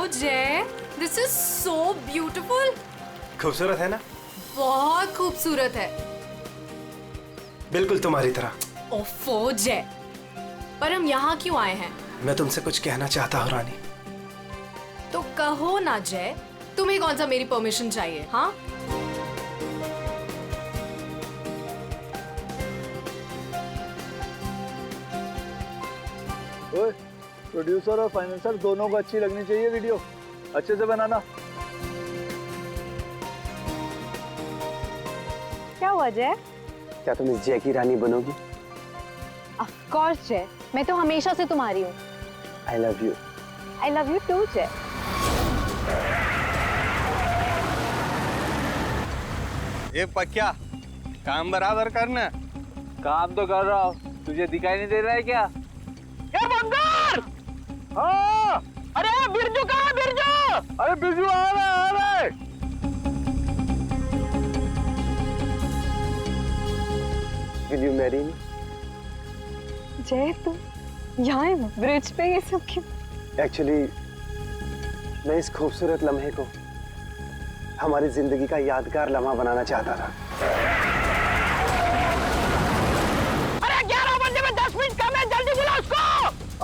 जय, this is so beautiful. खूबसूरत है ना? बहुत खूबसूरत है। बिल्कुल तुम्हारी तरह। ओफो जय, पर हम यहाँ क्यों आए हैं? मैं तुमसे कुछ कहना चाहता हूँ रानी। तो कहो ना जय, तुम्हें कौन सा मेरी परमिशन चाहिए? हाँ, ओए, प्रोड्यूसर और फाइनेंसर दोनों को अच्छी लगनी चाहिए वीडियो, अच्छे से बनाना। क्या हुआ जय? क्या तुम इस जय की रानी बनोगी? ऑफ कोर्स जय, मैं तो हमेशा से तुम्हारी हूँ। I love you. I love you too Jay. ये पक्या काम बराबर करना। काम तो कर रहा हूँ, तुझे दिखाई नहीं दे रहा है क्या? ये बंदर! हाँ, अरे बिरजू कहाँ है बिरजू? अरे बिरजू आ रहा है। Will you marry me? जय तुम यहाँ ब्रिज पे ये सब क्यों? Actually, मैं इस खूबसूरत लम्हे को हमारी जिंदगी का यादगार लम्हा बनाना चाहता था। अरे 11 बजे में 10 मिनट कम है, जल्दी बुला उसको।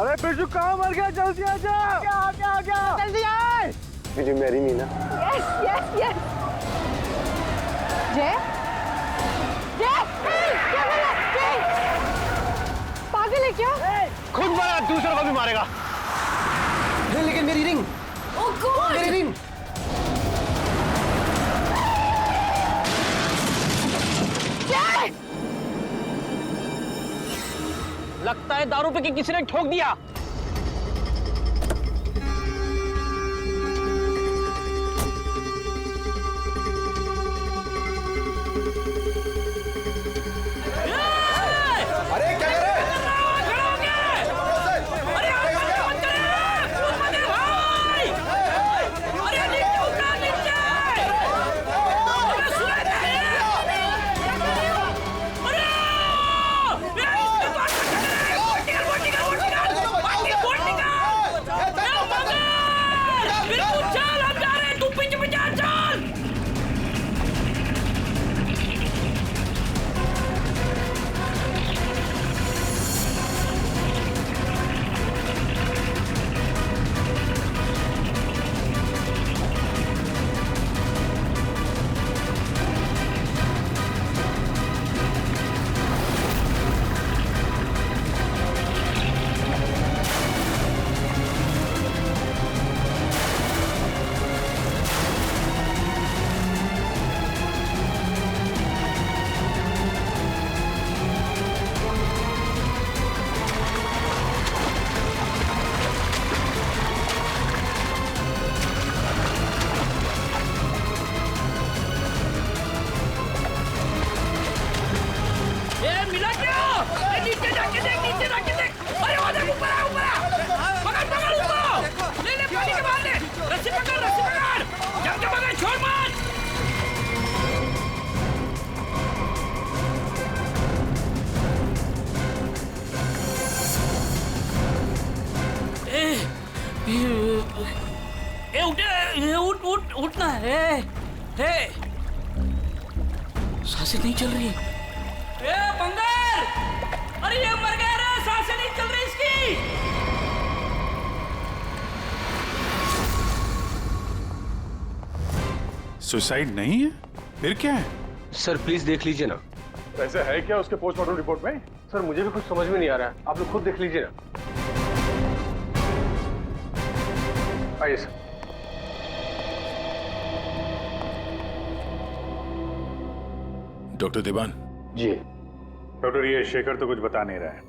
अरे बिरजू कहाँ मर गया? जल्दी आ जा। क्या जल्दी आए। Will you marry me ना? Yes yes yes. जय जय क्या बोला? जय पागल है क्या? खुद मारा, दूसरों को भी मारेगा। लेकिन मेरी रिंग, ओह गॉड, मेरी रिंग। लगता है दारू पे किसी ने ठोक दिया। अरे क्या कर रहे हैं? उठना है। सांसें नहीं चल रही। बंदर! अरे ये मर गया रे, सांसें नहीं चल रही इसकी। सुसाइड नहीं है, फिर क्या है? सर प्लीज देख लीजिए ना। ऐसा है क्या उसके पोस्टमार्टम रिपोर्ट में? सर मुझे भी कुछ समझ में नहीं आ रहा है, आप लोग खुद देख लीजिए ना। आइए सर। डॉक्टर देवान। जी डॉक्टर ये शेखर तो कुछ बता नहीं रहा है,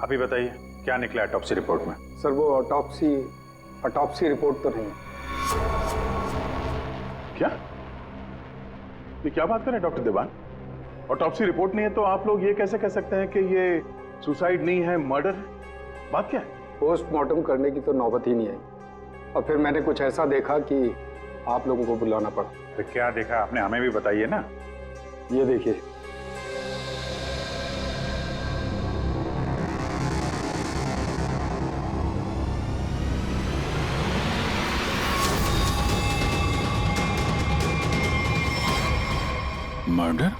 आप ही बताइए क्या निकला ऑटोप्सी रिपोर्ट में? सर वो ऑटोप्सी रिपोर्ट तो नहीं है। क्या? ये क्या बात कर रहे हैं डॉक्टर देवान? ऑटोप्सी रिपोर्ट नहीं है तो आप लोग ये कैसे कह सकते हैं कि ये सुसाइड नहीं है, मर्डर? बात क्या है? पोस्टमार्टम करने की तो नौबत ही नहीं आई और फिर मैंने कुछ ऐसा देखा कि आप लोगों को बुलाना पड़ा। तो क्या देखा आपने, हमें भी बताइए ना। ये देखिए, मर्डर?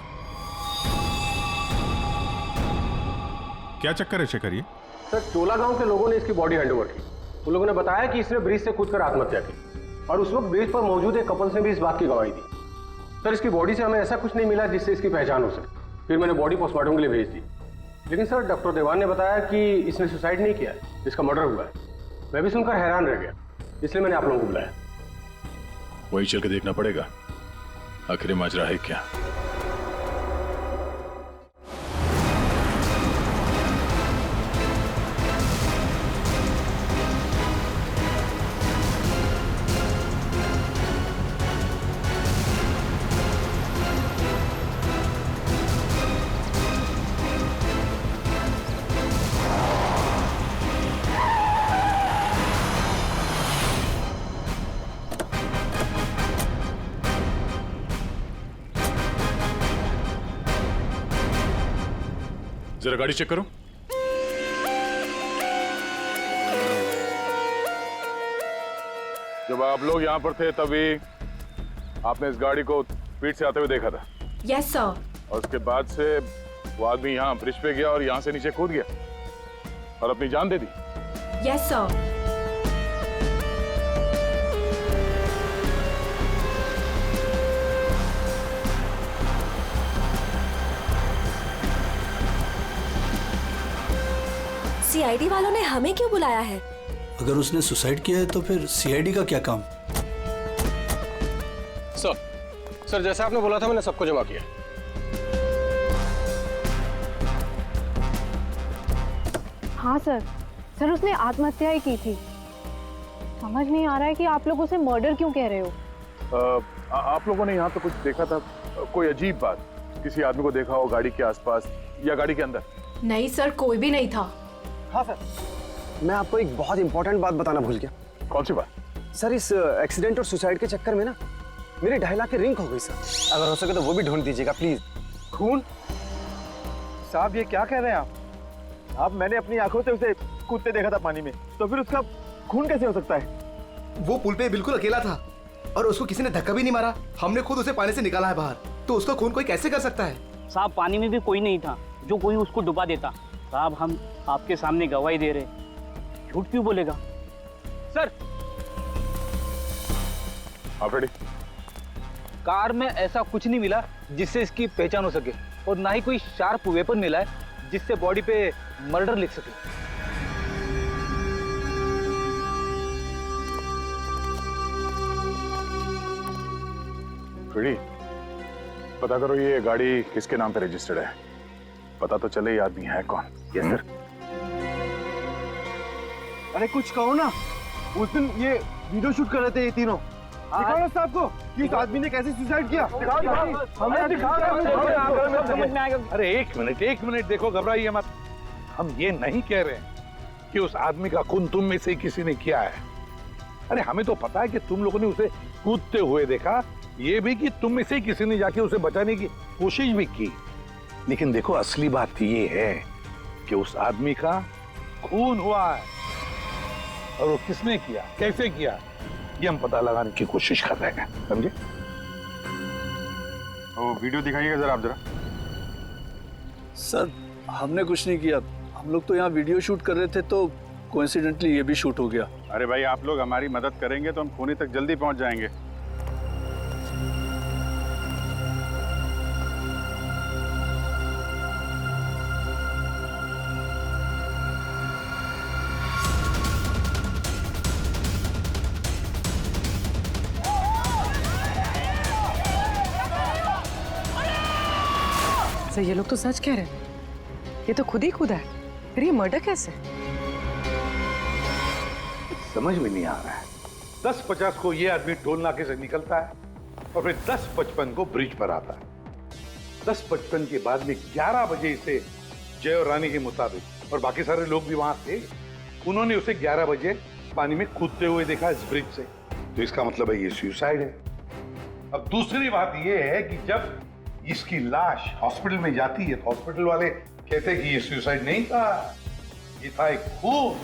क्या चक्कर है शेखर ये? सर चोला गांव के लोगों ने इसकी बॉडी हैंडओवर की। उन लोगों ने बताया कि इसने ब्रिज से कूदकर आत्महत्या की और उस वक्त ब्रिज पर मौजूद एक कपल ने भी इस बात की गवाही दी। सर इसकी बॉडी से हमें ऐसा कुछ नहीं मिला जिससे इसकी पहचान हो सके। फिर मैंने बॉडी पोस्टमार्टम के लिए भेज दी, लेकिन सर डॉक्टर देवान ने बताया कि इसने सुसाइड नहीं किया है, इसका मर्डर हुआ है। मैं भी सुनकर हैरान रह गया, इसलिए मैंने आप लोगों को बुलाया। वही चल के देखना पड़ेगा आखिर माजरा है क्या। जरा गाड़ी चेक करो। जब आप लोग यहाँ पर थे तभी आपने इस गाड़ी को स्पीड से आते हुए देखा था। Yes sir. और उसके बाद से वो आदमी यहाँ ब्रिज पे गया और यहाँ से नीचे कूद गया और अपनी जान दे दी। Yes sir. सीआईडी वालों ने हमें क्यों बुलाया है? अगर उसने सुसाइड किया है तो फिर सीआईडी का क्या काम? सर जैसा आपने बोला था मैंने सबको जमा किया। हाँ सर, सर उसने आत्महत्या ही की थी। समझ नहीं आ रहा है कि आप लोग उसे मर्डर क्यों कह रहे हो। आप लोगों ने यहाँ पे कुछ देखा था? कोई अजीब बात, किसी आदमी को देखा हो गाड़ी के आसपास या गाड़ी के अंदर? नहीं सर, कोई भी नहीं था। हाँ सर, मैं आपको एक बहुत इंपॉर्टेंट बात बताना भूल गया। कौन सी बात? सर इस एक्सीडेंट और सुसाइड के चक्कर में ना मेरी 2.5 लाख की रिंग खो गई सर। अगर हो सके तो वो भी ढूंढ दीजिएगा प्लीज। खून? साहब ये क्या कह रहे हैं आप? मैंने अपनी आंखों से उसे कूदते देखा था पानी में, तो फिर उसका खून कैसे हो सकता है? वो पुल पे बिल्कुल अकेला था और उसको किसी ने धक्का भी नहीं मारा। हमने खुद उसे पानी से निकाला है बाहर, तो उसका खून कोई कैसे कर सकता है? साहब पानी में भी कोई नहीं था जो कोई उसको डुबा देता। साहब हम आपके सामने गवाही दे रहे, झूठ क्यों बोलेगा? सर आप रेडी? कार में ऐसा कुछ नहीं मिला जिससे इसकी पहचान हो सके और ना ही कोई शार्प वेपन मिला है जिससे बॉडी पे मर्डर लिख सके। रेडी? पता करो ये गाड़ी किसके नाम पे रजिस्टर्ड है, पता तो चले ये आदमी है कौन। Yes sir. अरे कुछ कहो ना, उस दिन ये वीडियो शूट कर रहे थे ये तीनों। दिखाओ ना साहब को कि इस आदमी ने कैसे सुसाइड किया। अरे एक मिनट देखो, घबराइए मत। हम ये नहीं कह रहे हैं कि उस आदमी का खून तुम में से किसी ने किया है। अरे हमें तो पता है कि तुम लोगों ने उसे कूदते हुए देखा, ये भी कि तुम में से किसी ने जाके उसे बचाने की कोशिश भी की। लेकिन देखो असली बात ये है कि उस आदमी का खून हुआ है और वो किसने किया, कैसे किया, ये हम पता लगाने की कोशिश कर रहे हैं, समझे? वो वीडियो दिखाइएगा जरा आप जरा। सर हमने कुछ नहीं किया, हम लोग तो यहाँ वीडियो शूट कर रहे थे तो कोइंसिडेंटली ये भी शूट हो गया। अरे भाई आप लोग हमारी मदद करेंगे तो हम खूनी तक जल्दी पहुंच जाएंगे। सर ये लोग तो सच कह रहे हैं, ये तो खुद ही कूदा है, फिर ये मर्डर कैसे? समझ में नहीं आ रहा है। 10:50 को ये आदमी टोल नाके से निकलता है और फिर 10:55 को ब्रिज पर आता है। 10:55 के बाद में 11 बजे इसे जय और रानी के मुताबिक, और बाकी सारे लोग भी वहां थे, उन्होंने उसे 11 बजे पानी में कूदते हुए देखा इस ब्रिज से। तो इसका मतलब है ये सुसाइड है। अब दूसरी बात ये है कि जब इसकी लाश हॉस्पिटल में जाती है तो हॉस्पिटल वाले कहते हैं कि ये सुसाइड नहीं था, ये था एक खून।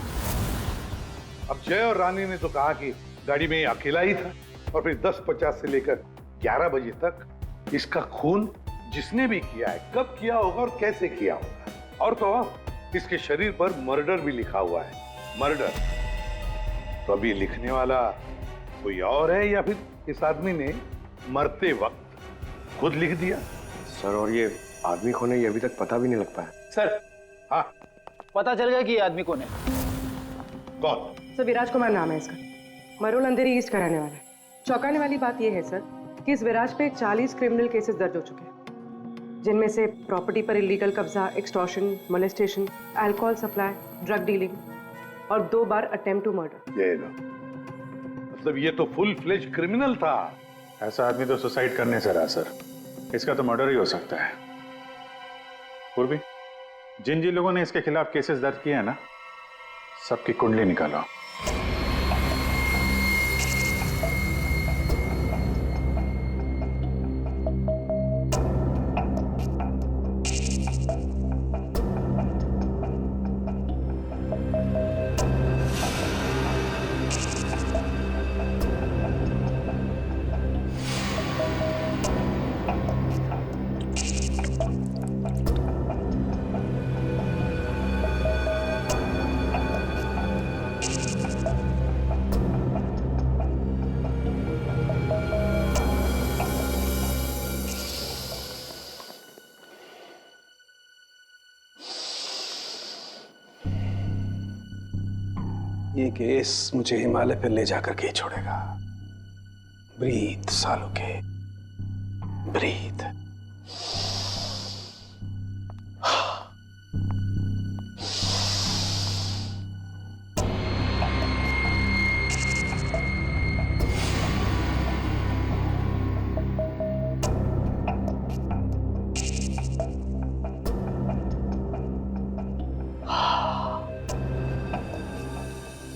अब जय और रानी ने तो कहा कि गाड़ी में अकेला ही था, और फिर 10:50 से लेकर 11 बजे तक इसका खून जिसने भी किया है कब किया होगा और कैसे किया होगा। और तो और इसके शरीर पर मर्डर भी लिखा हुआ है, मर्डर। तो अब ये लिखने वाला कोई और है या फिर इस आदमी ने मरते वक्त खुद लिख दिया? सर, और ये आदमी कौन है ये अभी तक पता भी नहीं लग पाया। सर, हाँ, पता चल गया कि ये आदमी कौन है। कौन? सर, विराज कुमार नाम है इसका। मरोल अंधेरी ईस्ट का रहने वाला है। चौंकाने वाली बात यह है सर कि इस विराज पे 40 क्रिमिनल केसेस दर्ज हो चुके हैं, जिनमें से प्रॉपर्टी पर इलीगल कब्जा, extortion, molestation, alcohol supply, drug dealing और 2 बार अटेम्प्ट टू मर्डर। ये लो, मतलब ये तो फुल फ्लेज क्रिमिनल था। ऐसा आदमी तो सुसाइड करने से रहा सर, इसका तो मर्डर ही हो सकता है। पूर्वी, जिन जिन लोगों ने इसके खिलाफ केसेस दर्ज किए हैं ना, सबकी कुंडली निकालो। ये केस मुझे हिमालय पर ले जाकर के ही छोड़ेगा। ब्रीथ सालों के, ब्रीथ।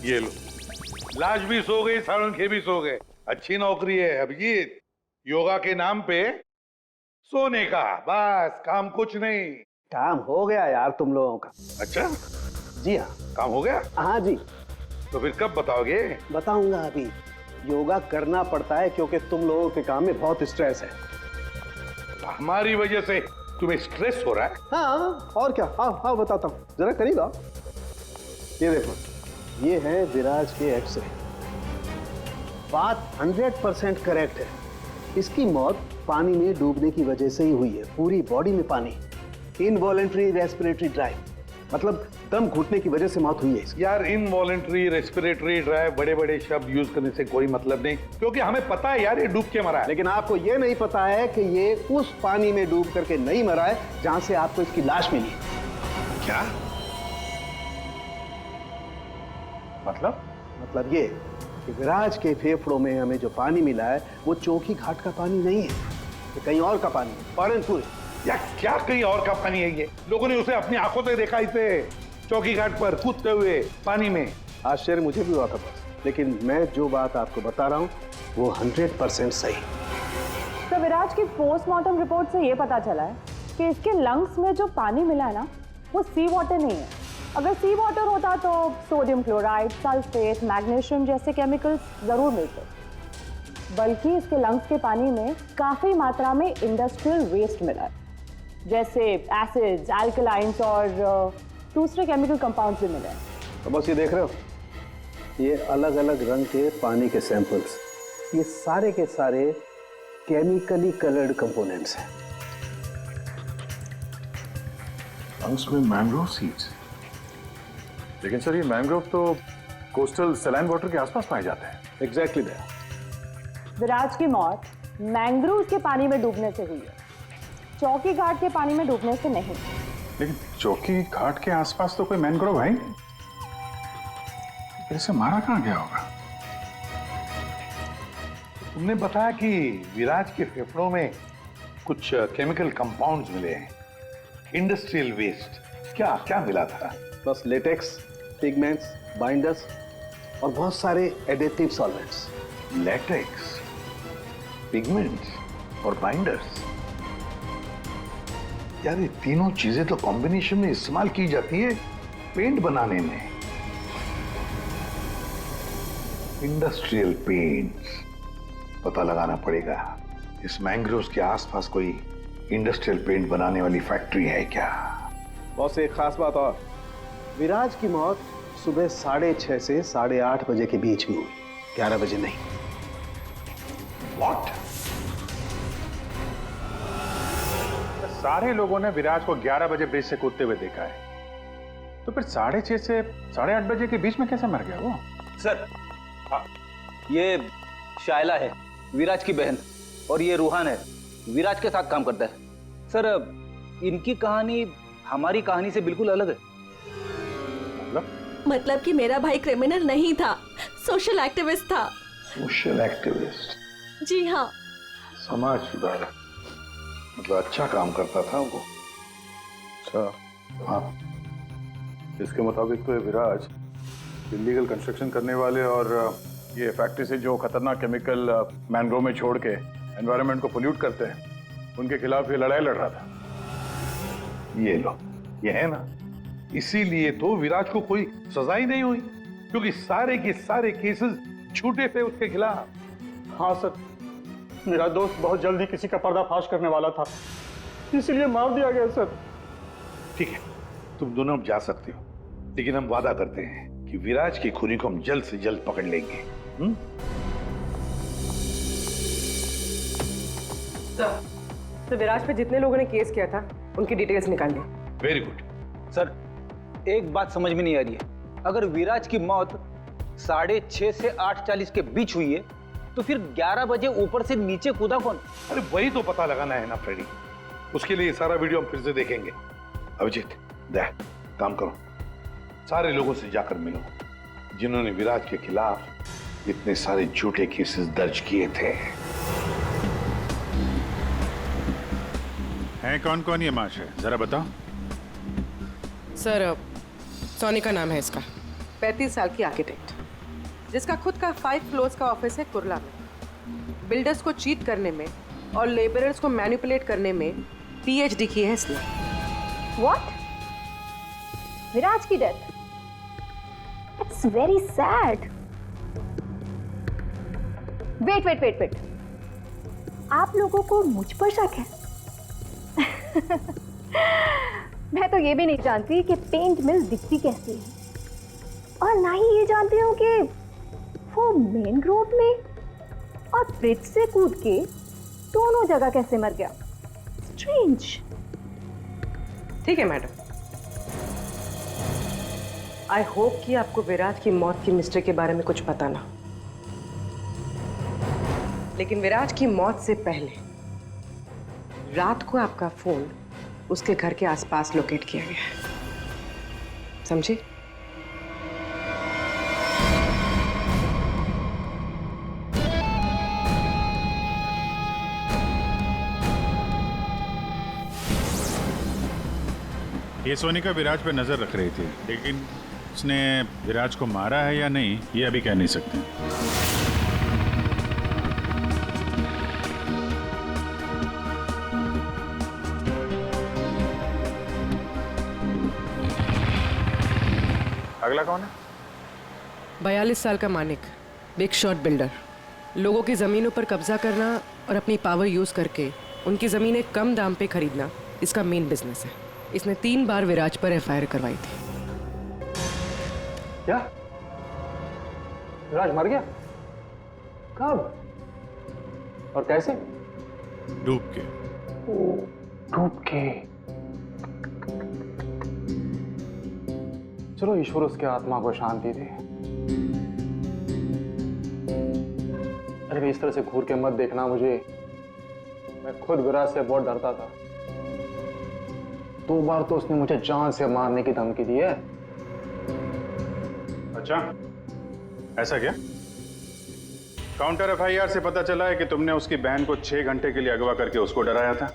ये लो, लाश भी सो गई, साळुंखे भी सो गए। अच्छी नौकरी है अभिजीत, योगा के नाम पे सोने का, बस काम कुछ नहीं। काम हो गया यार तुम लोगों का। अच्छा, जी हाँ, काम हो गया? हाँ जी। तो फिर कब बताओगे? बताऊंगा अभी। योगा करना पड़ता है क्योंकि तुम लोगों के काम में बहुत स्ट्रेस है। हमारी वजह से तुम्हें स्ट्रेस हो रहा है? हाँ, और क्या। हाँ हाँ, बताता हूँ, जरा करीब आओ। ये देखो, ये है विराज के एक्सरे। बात 100% करेक्ट है। इसकी मौत पानी में डूबने की वजह से ही हुई है। पूरी बॉडी में पानी, इनवॉलेंट्री रेस्पिरेटरी ड्राइव, मतलब दम घुटने की वजह से मौत हुई है इसकी। यार, इनवॉलेंट्री रेस्पिरेटरी ड्राइव बड़े बड़े शब्द यूज करने से कोई मतलब नहीं, क्योंकि हमें पता है यार ये डूब के मरा है। लेकिन आपको ये नहीं पता है कि ये उस पानी में डूब करके नहीं मरा है जहां से आपको इसकी लाश मिली। क्या मतलब ये कि विराज के फेफड़ों में हमें जो पानी मिला है वो चौकी घाट का पानी नहीं है, ये कहीं और का पानी है, पालनपुर। या क्या कहीं और का पानी है? ये लोगों ने उसे अपनी आंखों से देखा, इसे चौकी घाट पर कूदते हुए पानी में। आश्चर्य मुझे भी हुआ था बस, लेकिन मैं जो बात आपको बता रहा हूँ वो 100% सही। तो विराज की पोस्टमार्टम रिपोर्ट से ये पता चला है कि इसके लंग्स में जो पानी मिला है ना, वो सी वाटर नहीं है। अगर सी वाटर होता तो सोडियम क्लोराइड, सल्फेट, मैग्नीशियम जैसे केमिकल्स जरूर मिलते, बल्कि इसके लंग्स के पानी में काफी मात्रा में इंडस्ट्रियल वेस्ट मिला है, जैसे एसिड्स, अल्कलाइंस और दूसरे केमिकल कंपाउंड्स भी मिले हैं। तो बस ये देख रहे हो, ये अलग अलग रंग के पानी के सैंपल्स, ये सारे के सारे केमिकली कलर्ड कंपोनेंट्स हैं। लंग्स में मैंग्रोव सीड्स। लेकिन सर, ये मैंग्रोव तो कोस्टल सैलाइन वाटर के आसपास पाए जाते हैं। Exactly that. विराज की मौत मैंग्रोव के पानी में डूबने से हुई है, चौकी घाट के पानी में डूबने से नहीं। लेकिन चौकी घाट के आसपास तो कोई मैंग्रोव है ही नहीं, इसे मारा कहाँ गया होगा? तुमने बताया कि विराज के फेफड़ों में कुछ केमिकल कंपाउंड्स मिले हैं, इंडस्ट्रियल वेस्ट। क्या क्या मिला था? बस लेटेक्स, पिगमेंट्स, बाइंडर्स और बहुत सारे एडिटिव सॉल्वेंट्स। लेटेक्स, पिगमेंट्स और बाइंडर्स, यार ये तीनों चीजें तो कॉम्बिनेशन में इस्तेमाल की जाती है पेंट बनाने में। इंडस्ट्रियल पेंट्स, पता लगाना पड़ेगा इस मैंग्रोव्स के आसपास कोई इंडस्ट्रियल पेंट बनाने वाली फैक्ट्री है क्या? बॉस एक खास बात और, विराज की मौत सुबह 6:30 से 8:30 बजे के बीच में हुई, 11 बजे नहीं। What? सारे लोगों ने विराज को 11 बजे ब्रिज से कूदते हुए देखा है, तो फिर 6:30 से 8:30 बजे के बीच में कैसे मर गया वो? सर ये शायला है, विराज की बहन, और ये रूहान है, विराज के साथ काम करता है। सर इनकी कहानी हमारी कहानी से बिल्कुल अलग है। मतलब कि मेरा भाई क्रिमिनल नहीं था, सोशल एक्टिविस्ट था। Social activist? जी हाँ। समाज सुधारक, मतलब अच्छा काम करता था वो। अच्छा, हाँ। इसके मुताबिक तो ये विराज इलीगल कंस्ट्रक्शन करने वाले और ये फैक्ट्री से जो खतरनाक केमिकल मैनग्रोव में छोड़ के एनवायरनमेंट को पोल्यूट करते हैं, उनके खिलाफ ये लड़ाई लड़ रहा था। ये लो, ये है ना, इसीलिए तो विराज को कोई सजा ही नहीं हुई, क्योंकि सारे के सारे केसेस झूठे थे उसके खिलाफ। हाँ सर, मेरा दोस्त बहुत जल्दी किसी का पर्दाफाश करने वाला था, इसलिए मार दिया गया सर। ठीक है, तुम दोनों अब जा सकते हो, लेकिन हम वादा करते हैं कि विराज के खूनी को हम जल्द से जल्द पकड़ लेंगे। तो विराज पे जितने लोगों ने केस किया था उनकी डिटेल्स निकाल ली। Very good. सर एक बात समझ में नहीं आ रही है, अगर विराज की मौत 6:30 से 8:40 के बीच हुई है, तो फिर 11 बजे ऊपर से नीचे कूदा कौन? अरे वही तो पता लगाना है ना फ्रेडी, उसके लिए सारा वीडियो हम फिर से देखेंगे। अभिजीत, दे काम करो, सारे लोगों से जाकर मिलो जिन्होंने विराज के खिलाफ इतने सारे झूठे केसेस दर्ज किए थे। हैं कौन कौन ये माशरे, जरा बताओ। सर सोनी का नाम है इसका, 35 साल की आर्किटेक्ट, जिसका खुद का 5 फ्लोर्स का ऑफिस है कुर्ला में। बिल्डर्स को चीट करने में और लेबरर्स को मैनिपुलेट करने में PhD की है इसने। What? विराज की death? It's very sad. Wait. आप लोगों को मुझ पर शक है? मैं तो ये भी नहीं जानती कि पेंट मिल दिखती कैसी है, और ना ही ये जानती हूँ कि वो मेन रोड में और ब्रिज से कूद के दोनों जगह कैसे मर गया। स्ट्रेंज। ठीक है मैडम, आई होप कि आपको विराज की मौत की मिस्ट्री के बारे में कुछ पता ना, लेकिन विराज की मौत से पहले रात को आपका फोन उसके घर के आसपास लोकेट किया गया है, समझे? ये सोनिका विराज पे नजर रख रही थी, लेकिन उसने विराज को मारा है या नहीं ये अभी कह नहीं सकते। अगला कौन है? 42 साल का मानिक, बिग शॉट बिल्डर। लोगों की जमीनों पर कब्जा करना और अपनी पावर यूज करके उनकी जमीनें कम दाम पे खरीदना इसका मेन बिजनेस है। इसने 3 बार विराज पर FIR करवाई थी। क्या? विराज मर गया? कब और कैसे? डूब के। डूब के? चलो ईश्वर उसके आत्मा को शांति दे। अरे इस तरह से घूर के मत देखना मुझे, मैं खुद विराज से बहुत डरता था। 2 बार तो उसने मुझे जान से मारने की धमकी दी है। अच्छा, ऐसा क्या? काउंटर FIR से पता चला है कि तुमने उसकी बहन को 6 घंटे के लिए अगवा करके उसको डराया था।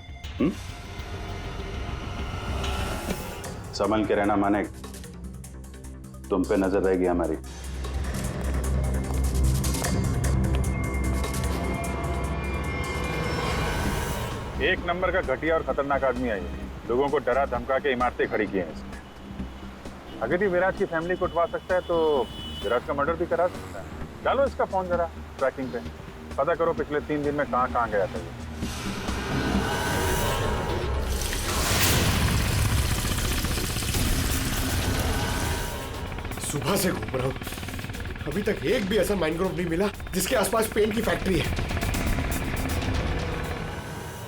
संभल के रहना माने, तुम पे नजर रहेगी हमारी। एक नंबर का घटिया और खतरनाक आदमी है ये। लोगों को डरा धमका के इमारतें खड़ी की हैं इसने। अगर ये विराज की फैमिली को उठवा सकता है तो विराज का मर्डर भी करा सकता है। डालो इसका फोन जरा ट्रैकिंग पे, पता करो पिछले 3 दिन में कहां गया था ये। सुबह से घूम रहा हूँ, अभी तक एक भी ऐसा मैनग्रोव नहीं मिला जिसके आसपास पेंट की फैक्ट्री है।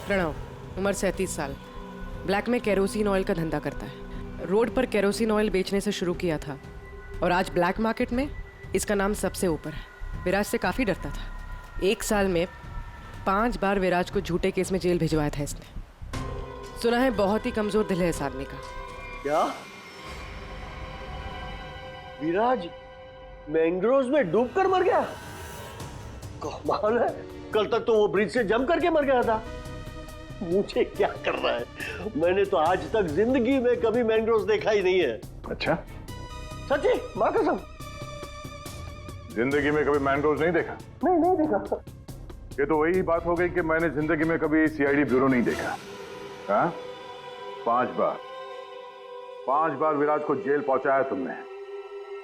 प्रणव, उम्र 37 साल, ब्लैक में केरोसिन ऑयल का धंधा करता है। रोड पर केरोसिन ऑयल बेचने से शुरू किया था और आज ब्लैक मार्केट में इसका नाम सबसे ऊपर है। विराज से काफ़ी डरता था। 1 साल में 5 बार विराज को झूठे केस में जेल भिजवाया था इसने। सुना है बहुत ही कमजोर दिल है इस आदमी का। क्या विराज मैंग्रोव्स में डूबकर मर गया? कमाल है, कल तक तो वो ब्रिज से जंप करके मर गया था। मुझे क्या कर रहा है, मैंने तो आज तक जिंदगी में कभी मैंग्रोव्स देखा ही नहीं है। अच्छा, सच्ची मां कसम? जिंदगी में कभी मैंग्रोव्स नहीं देखा? नहीं देखा। ये तो वही बात हो गई कि मैंने जिंदगी में कभी सीआईडी ब्यूरो नहीं देखा। हाँ, 5 बार विराज को जेल पहुंचाया तुमने,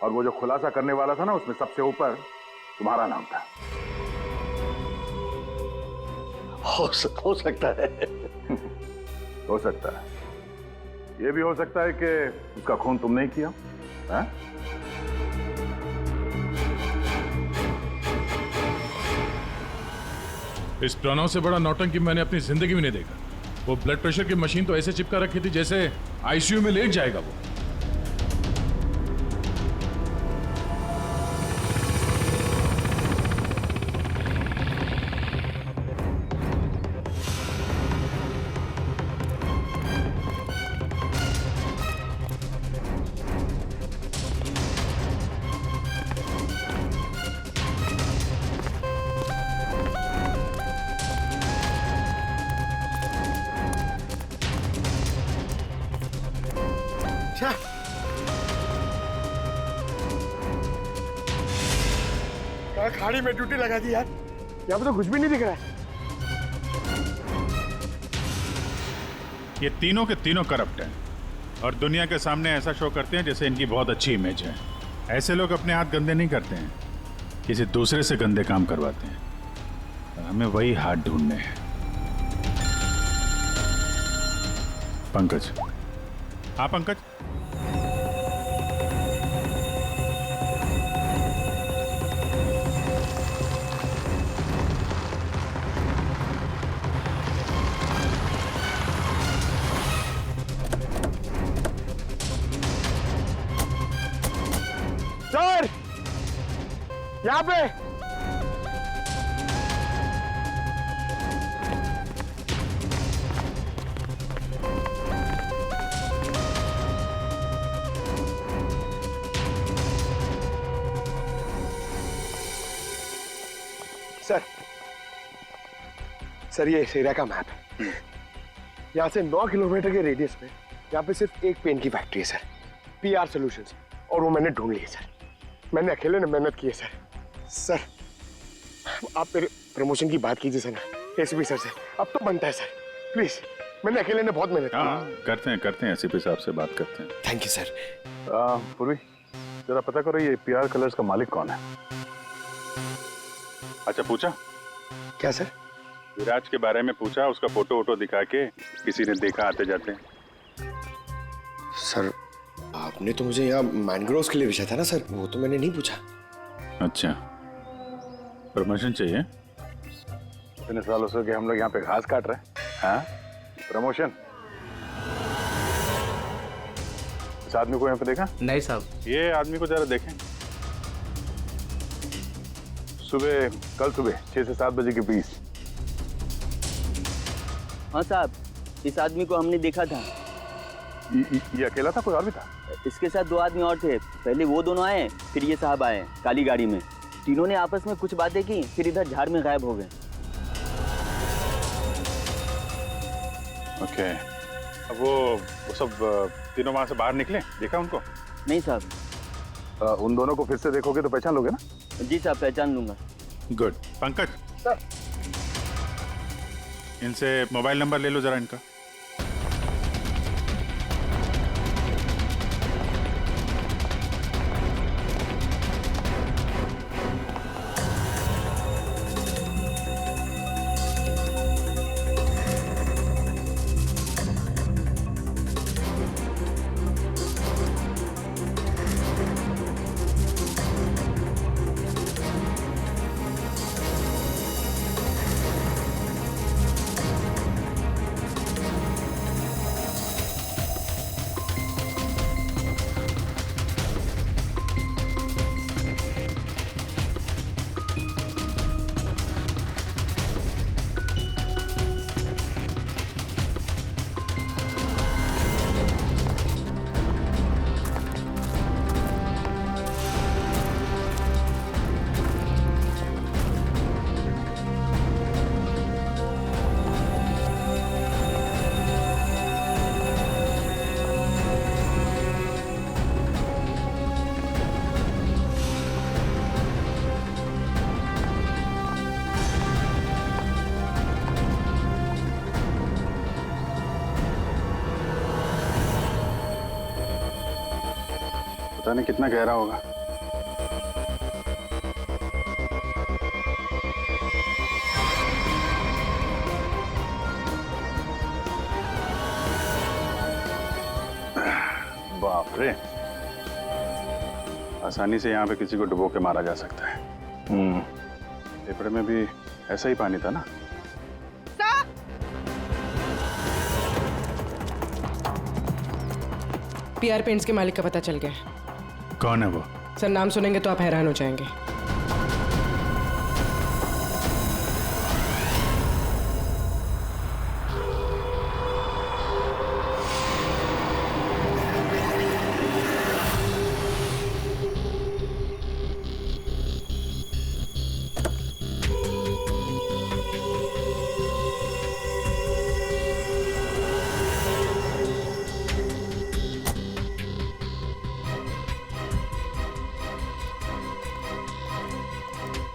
और वो जो खुलासा करने वाला था ना, उसमें सबसे ऊपर तुम्हारा नाम था। हो सकता है। हो सकता है। ये भी हो सकता है कि उसका खून तुमने ही किया। हाँ? इस प्रणव से बड़ा नौटंकी मैंने अपनी जिंदगी में नहीं देखा। वो ब्लड प्रेशर की मशीन तो ऐसे चिपका रखी थी जैसे आईसीयू में लेट जाएगा वो। खाड़ी में ड्यूटी लगा दी यार, यहाँ पे तो कुछ भी नहीं दिख रहा है। ये तीनों के तीनों करप्ट हैं और दुनिया के सामने ऐसा शो करते हैं जैसे इनकी बहुत अच्छी इमेज है। ऐसे लोग अपने हाथ गंदे नहीं करते हैं, किसी दूसरे से गंदे काम करवाते हैं। हमें वही हाथ ढूंढने हैं। पंकज। हाँ पंकज। सर, यहाँ पे सर ये इस एरिया का मैप है। यहाँ से 9 किलोमीटर के रेडियस में यहाँ पे सिर्फ एक पेन की फैक्ट्री है सर, पीआर सॉल्यूशंस, और वो मैंने ढूंढ ली है सर। मैंने अकेले ने मेहनत की है सर। सर आप मेरे प्रमोशन की बात कीजिए सर ना एसीपी सर से, अब तो बनता है सर, प्लीज। मैंने अकेले ने बहुत मेहनत की है। करते हैं एसीपी साहब से बात करते हैं। Thank you sir. पूर्वी जरा पता करो ये पीआर कलर्स का मालिक कौन है? अच्छा पूछा? क्या सर? विराज के बारे में पूछा, उसका फोटो वोटो दिखा के किसी ने देखा आते जाते? सर आपने तो मुझे यहाँ मैनग्रोव्स के लिए पूछा था ना सर, वो तो मैंने नहीं पूछा। अच्छा, प्रमोशन चाहिए? इतने सालों से कि हम लोग यहाँ पे घास काट रहे हैं। हाँ, प्रमोशन? इस आदमी को यहाँ पे देखा? नहीं साहब। ये आदमी को जरा देखें। कल सुबह 6 से 7 बजे के बीच। हाँ साहब, इस आदमी को हमने देखा था। ये अकेला था, कोई और भी था? इसके साथ 2 आदमी और थे। पहले वो दोनों आए, फिर ये साहब आए काली गाड़ी में। तीनों ने आपस में कुछ बातें की, फिर इधर झाड़ में गायब हो गए। ओके, अब वो सब तीनों वहां से बाहर निकले, देखा उनको? नहीं साहब। उन दोनों को फिर से देखोगे तो पहचान लोगे ना? जी साहब, पहचान लूंगा। गुड। पंकज सर, इनसे मोबाइल नंबर ले लो जरा इनका। पता नहीं कितना गहरा होगा। बाप रे, आसानी से यहाँ पे किसी को डुबो के मारा जा सकता है। पेपर में भी ऐसा ही पानी था ना। पीआर पेंट्स के मालिक का पता चल गया है। कौन है वो? सर नाम सुनेंगे तो आप हैरान हो जाएंगे।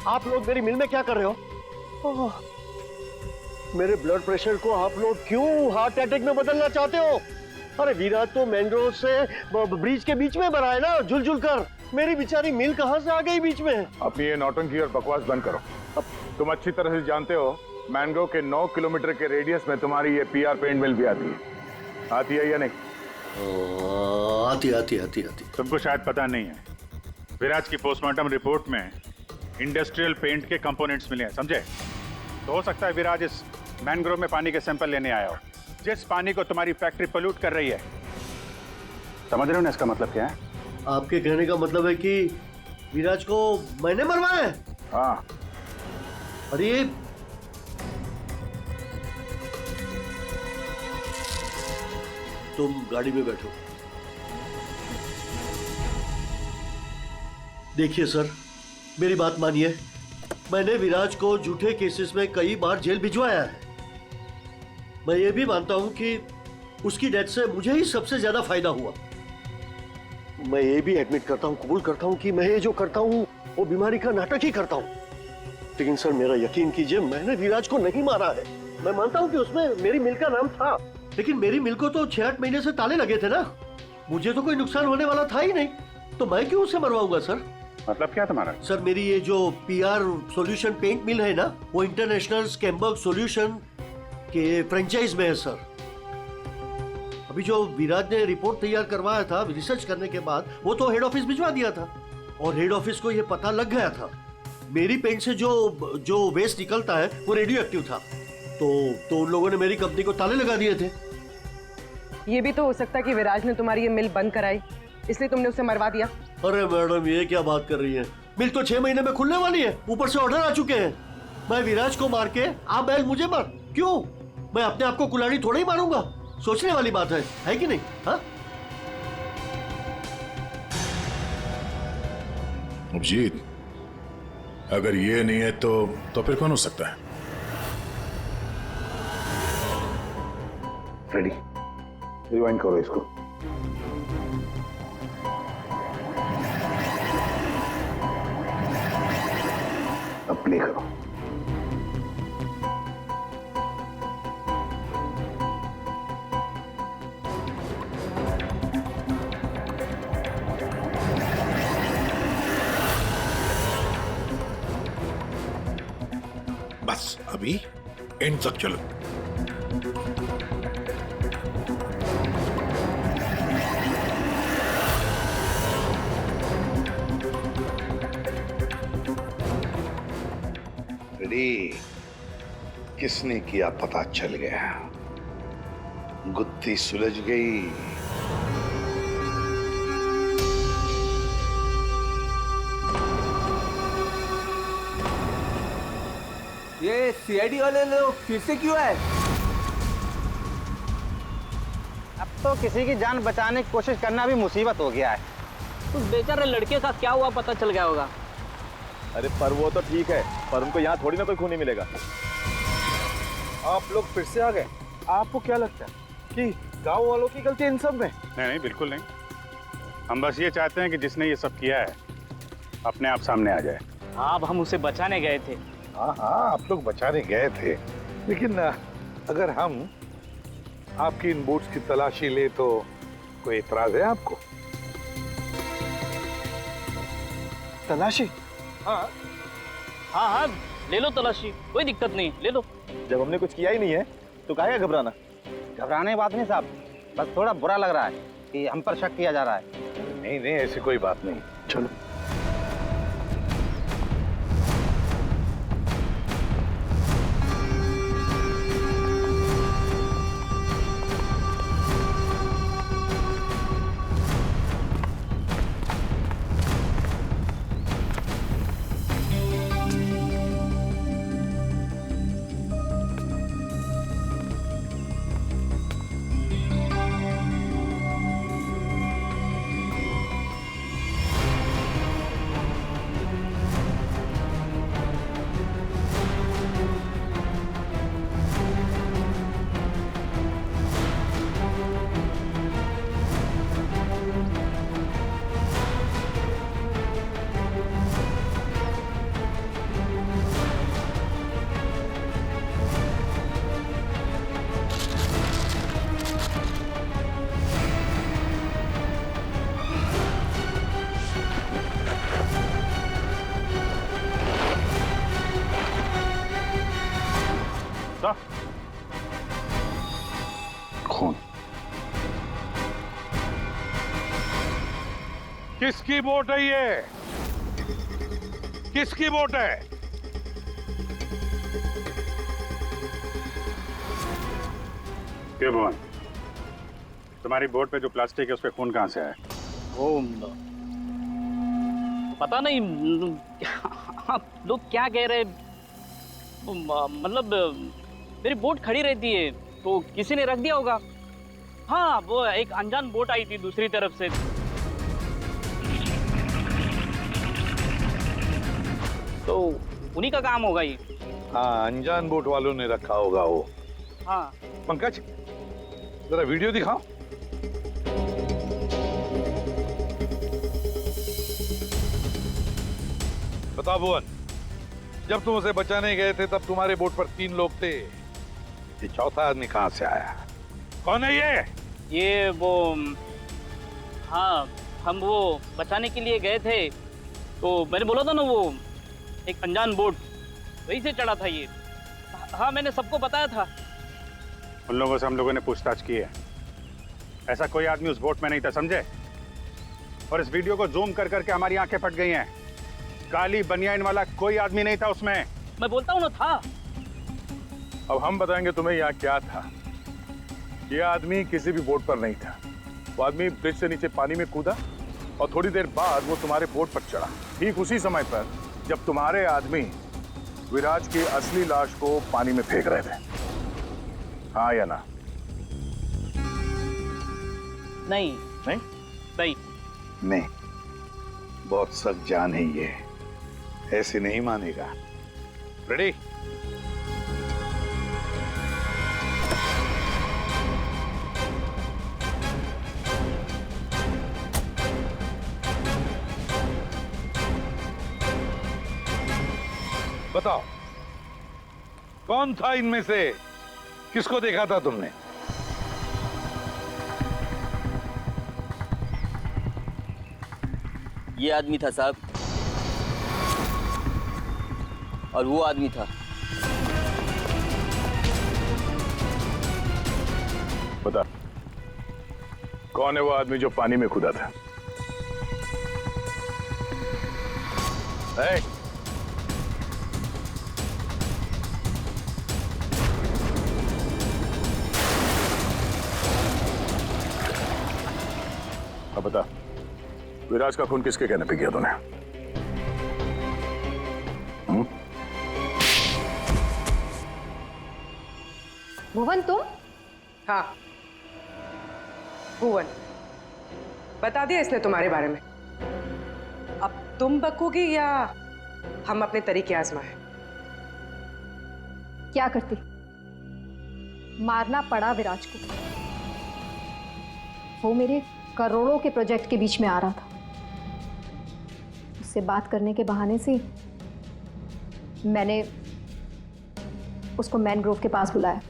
आप लोग मेरी मिल में क्या कर रहे हो? मेरे ब्लड प्रेशर को आप लोग क्यों हार्ट अटैक में बदलना चाहते हो? अरे विराज तो मैंग्रोव से ब्रिज के बीच में बना है ना, झुल कर। मेरी बेचारी मिल कहां से आ गई बीच में? अपनी ये नौटंकी और बकवास बंद करो। तुम अच्छी तरह से जानते हो मैंग्रोव के 9 किलोमीटर के रेडियस में तुम्हारी ये पीआर पेंट मिल भी आती है या नहीं? आती। तुमको शायद पता नहीं है, विराज की पोस्टमार्टम रिपोर्ट में इंडस्ट्रियल पेंट के कंपोनेंट्स मिले हैं, समझे? तो हो सकता है विराज इस मैंग्रोव में पानी के सैंपल लेने आया हो, जिस पानी को तुम्हारी फैक्ट्री पोल्यूट कर रही है। समझ रहे हो ना इसका मतलब क्या है? आपके कहने का मतलब है कि विराज को मैंने मरवाया है? हाँ। अरे तुम गाड़ी में बैठो। देखिए सर, मेरी बात मानिए, मैंने विराज को झूठे केसेस में कई बार जेल भिजवाया है। मैं ये भी मानता हूं कि उसकी डेथ से मुझे ही सबसे ज्यादा फायदा हुआ। मैं ये भी एडमिट करता हूं, कबूल करता हूं कि मैं ये जो करता हूं वो बीमारी का नाटक ही करता हूं। लेकिन सर मेरा यकीन कीजिए, मैंने विराज को नहीं मारा है। मैं मानता हूं कि उसमें मेरी मिल का नाम था, लेकिन मेरी मिल को तो 6-8 महीने से ताले लगे थे ना। मुझे तो कोई नुकसान होने वाला था ही नहीं, तो मैं क्यों उसे मरवाऊंगा सर? मतलब क्या तुम्हारा? सर मेरी ये जो पीआर सॉल्यूशन पेंट मिल है ना, वो इंटरनेशनल स्कैम्बर्ग सॉल्यूशन के फ्रेंचाइज में है सर। अभी जो विराज ने रिपोर्ट तैयार करवाया था रिसर्च करने के बाद, वो तो हेड ऑफिस भिजवा दिया था और हेड ऑफिस को ये पता लग गया था मेरी पेंट से जो वेस्ट निकलता है वो रेडियो एक्टिव था। तो उन लोगों ने मेरी कंपनी को ताले लगा दिए थे। ये भी तो हो सकता है कि विराज ने तुम्हारी ये मिल बंद कराई, इसलिए तुमने उसे मरवा दिया। अरे मैडम ये क्या बात कर रही है? मिल तो 6 महीने में खुलने वाली है, ऊपर से ऑर्डर आ चुके हैं। मैं विराज को मार के आप बैल मुझे मार, क्यों? मैं अपने आप को कुल्हाड़ी थोड़ा ही मारूंगा। सोचने वाली बात है कि नहीं? हाँ अभिजीत, अगर ये नहीं है तो फिर कौन हो सकता है? रेडी, रिवाइंड करो इसको। अब प्ले करो। बस अभी एंड तक चलो। किसने किया पता चल गया, गुत्थी सुलझ गई। ये सीआईडी वाले लोग फिर से क्यों आए? अब तो किसी की जान बचाने की कोशिश करना भी मुसीबत हो गया है। उस बेचारे लड़के का क्या हुआ पता चल गया होगा। अरे पर वो तो ठीक है, पर उनको यहाँ थोड़ी ना कोई खूनी मिलेगा। आप लोग फिर से आ गए। आपको क्या लगता है कि गांव वालों की गलती इन सब में? नहीं, बिल्कुल नहीं। हम बस ये चाहते हैं कि जिसने ये सब किया है अपने आप सामने आ जाए। अब हम उसे बचाने गए थे। हाँ, आप लोग बचाने गए थे, लेकिन अगर हम आपकी इन बूट्स की तलाशी ले तो कोई एतराज है आपको? तलाशी? हाँ हाँ हाँ, ले लो तलाशी, कोई दिक्कत नहीं, ले लो। जब हमने कुछ किया ही नहीं है तो काहे का घबराना? घबराने की बात नहीं साहब, बस थोड़ा बुरा लग रहा है कि हम पर शक किया जा रहा है। नहीं नहीं, ऐसी कोई बात नहीं। चलो। खून किसकी बोट है ये? किसकी बोट है? क्यों भुवन, तुम्हारी बोट पे जो प्लास्टिक है उस पे खून कहाँ से आया? ओ, पता नहीं आप लोग क्या कह रहे, मतलब मेरी बोट खड़ी रहती है तो किसी ने रख दिया होगा। हाँ, वो एक अनजान बोट आई थी दूसरी तरफ से। तो उन्हीं का काम होगा ये। हाँ, अनजान बोट वालों ने रखा होगा वो। हाँ। पंकज, जरा वीडियो दिखाओ। बताओ भुवन, जब तुम उसे बचाने गए थे तब तुम्हारे बोट पर 3 लोग थे, ये चौथा आदमी कहाँ से आया? कौन है ये? ये वो, हाँ, हम वो बचाने के लिए गए थे तो मैंने बोला था ना, वो एक अनजान बोट वहीं से चढ़ा था ये। हाँ, मैंने सबको बताया था। उन लोगों से हम लोगों ने पूछताछ की है, ऐसा कोई आदमी उस बोट में नहीं था, समझे? और इस वीडियो को जूम कर करके हमारी आंखें फट गई हैं। काली बनियान वाला कोई आदमी नहीं था उसमें। मैं बोलता हूँ ना, था। अब हम बताएंगे तुम्हें यहाँ क्या था। यह आदमी किसी भी बोट पर नहीं था। वो आदमी ब्रिज से नीचे पानी में कूदा और थोड़ी देर बाद वो तुम्हारे बोट पर चढ़ा, ठीक उसी समय पर जब तुम्हारे आदमी विराज की असली लाश को पानी में फेंक रहे थे। हाँ या ना? नहीं नहीं नहीं नहीं, बहुत सख्त जान है ये, ऐसे नहीं मानेगा। रेडी? बताओ, कौन था इनमें से? किसको देखा था तुमने? ये आदमी था साहब, और वो आदमी था। बता, कौन है वो आदमी जो पानी में कूदा था? अब बता, विराज का खून किसके कहने पे किया तूने? भुवन, तुम? हाँ, भुवन। बता दिया इसने तुम्हारे बारे में। अब तुम बकोगी या हम अपने तरीके आजमाएं? क्या करती? मारना पड़ा विराज को। वो मेरे करोड़ों के प्रोजेक्ट के बीच में आ रहा था। उससे बात करने के बहाने से मैंने उसको मैनग्रोव के पास बुलाया।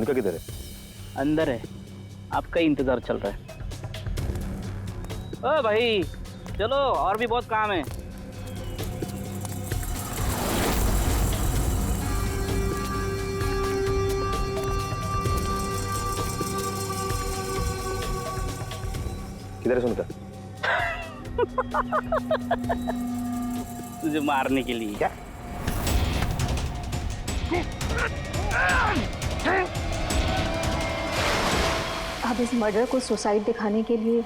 उनका किधर है? अंदर है, आपका ही इंतजार चल रहा है। ओ भाई चलो, और भी बहुत काम है। किधर है सुनीता? तुझे मारने के लिए। क्या? अब इस मर्डर को सुसाइड दिखाने के लिए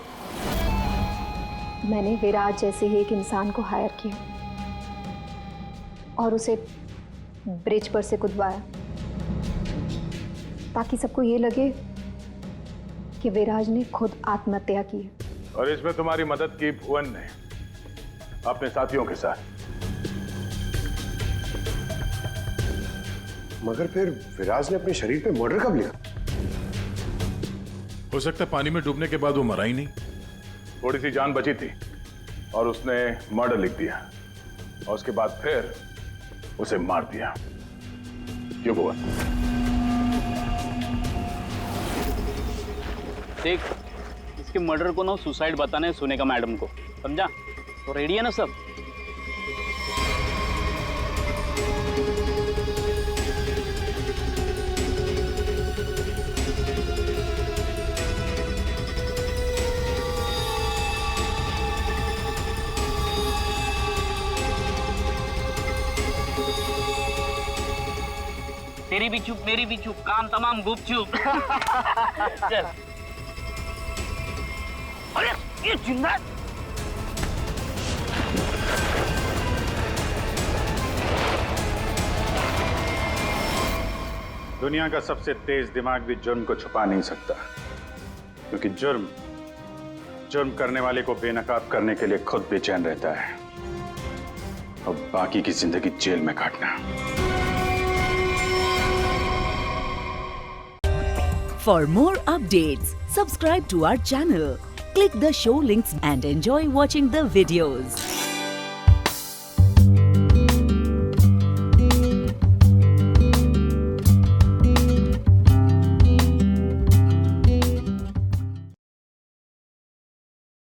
मैंने विराज जैसे ही एक इंसान को हायर किया और उसे ब्रिज पर से कूदवाया ताकि सबको ये लगे कि विराज ने खुद आत्महत्या की है। और इसमें तुम्हारी मदद की भुवन ने अपने साथियों के साथ। मगर फिर विराज ने अपने शरीर पे मर्डर कब लिखा? हो सकता है पानी में डूबने के बाद वो मरा ही नहीं। थोड़ी सी जान बची थी और उसने मर्डर लिख दिया और उसके बाद फिर उसे मार दिया। क्यों भुवन? देख, इसके मर्डर को ना सुसाइड बताने सुनेगा मैडम को, समझा? तो रेडी है ना सब? तेरी भी चुप, मेरी भी चुप, काम तमाम गुपचुप। चल। अरे ये जिंदा दुनिया का सबसे तेज दिमाग भी जुर्म को छुपा नहीं सकता, क्योंकि जुर्म करने वाले को बेनकाब करने के लिए खुद बेचैन रहता है और बाकी की जिंदगी जेल में काटना। For more updates, subscribe to our channel, click the show links and enjoy watching the videos.